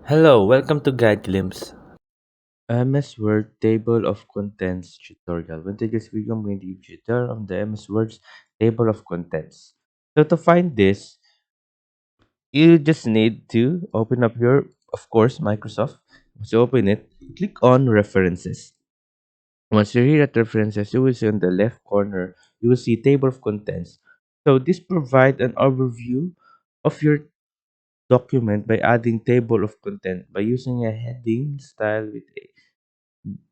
Hello, welcome to Guide Glimpse. MS Word Table of Contents tutorial. When take this video, I'm going to give you a tutorial on the MS Word's Table of Contents. So to find this, you just need to open up your, of course, Microsoft. Once you open it, click on References. Once you're here at References, you will see on the left corner, you will see Table of Contents. So this provides an overview of your document by adding table of content by using a heading style with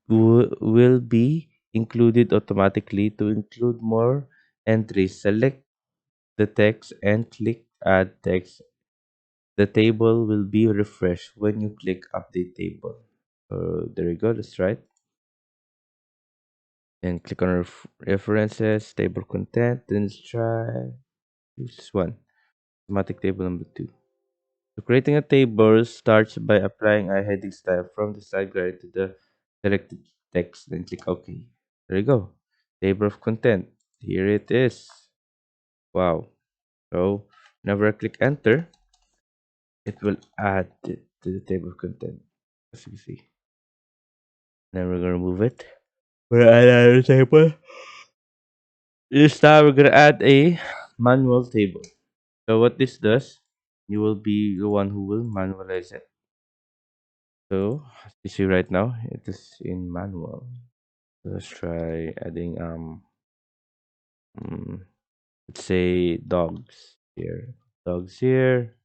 will be included automatically. To include more entries, select the text and click add text. The table will be refreshed when you click update table. There you go, that's right. And click on references, table content, then let's try this one, automatic table number 2. So creating a table starts by applying a heading style from the side guide to the selected text, then click OK. There you go. Table of content. Here it is. Wow. So whenever I click enter, it will add it to the table of content. As you can see. Then we're gonna move it. We're gonna add another table. This time we're gonna add a manual table. So what this does, you will be the one who will manualize it. So as you see right now, it is in manual. Let's try adding mm, let's say dogs here. Dogs here.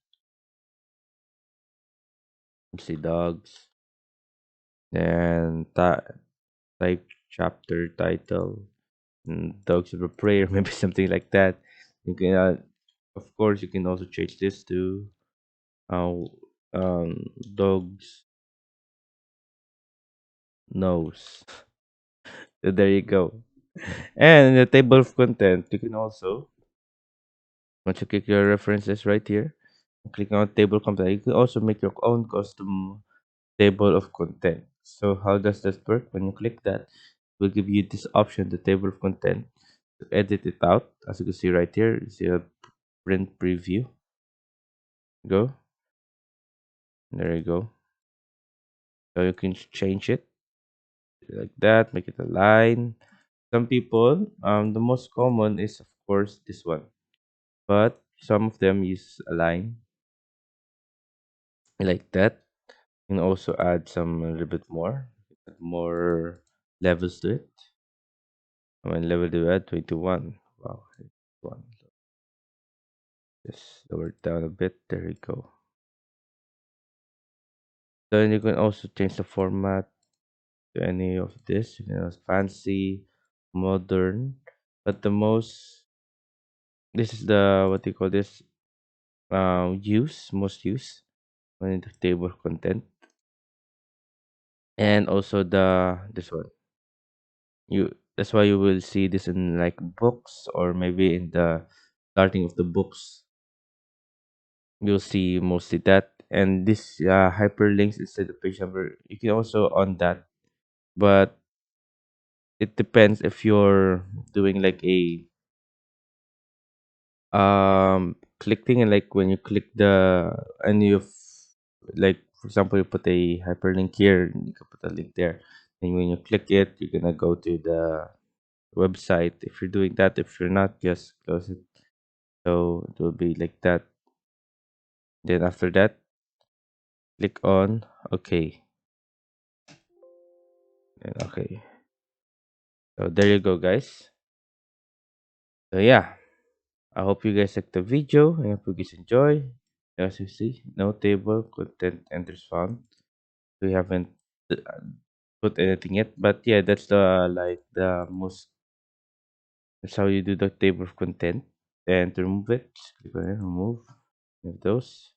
Let's see dogs. Then type chapter title. Dogs of a prayer, maybe something like that. You can of course you can also change this to uh, dogs nose. So there you go. And in the table of content, you can also once you click your references right here, click on table content. You can also make your own custom table of content. So how does that work? When you click that, it will give you this option, the table of content, to edit it out. As you can see right here, you see a print preview. Go. There you go. So you can change it like that, make it a line. Some people, the most common is of course this one, but some of them use a line like that. You can also add some a little bit more levels to it. How many level do you add? 21. Wow, one. Just lower it down a bit. There you go. Then you can also change the format to any of this. You know, fancy, modern, but the most this is the what do you call this? Most use on the table of content, and also the this one. You that's why you will see this in like books or maybe in the starting of the books. You'll see mostly that, and this hyperlinks instead of page number. You can also on that, but it depends if you're doing like a clicking and like when you click the and you like for example you put a hyperlink here, you can put a link there, and when you click it, you're gonna go to the website. If you're doing that, if you're not, just close it. So it will be like that. Then after that, click on OK. And okay. So there you go, guys. So yeah, I hope you guys like the video. I hope you guys enjoy. As you see, no table content enters found. We haven't uh, put anything yet, but yeah, that's the like the most. That's how you do the table of content. And to remove it, click on it, remove those,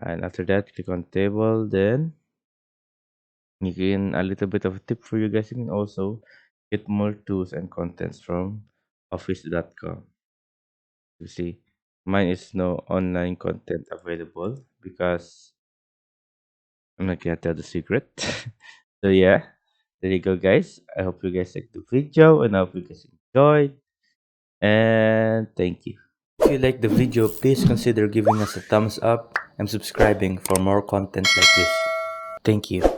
and after that, click on table. Then you can a little bit of a tip for you guys. You can also get more tools and contents from office.com. You see, mine is no online content available because I'm not gonna tell the secret. So yeah, there you go, guys. I hope you guys like the video and I hope you guys enjoyed. And thank you. If you like the video, please consider giving us a thumbs up and subscribing for more content like this. Thank you.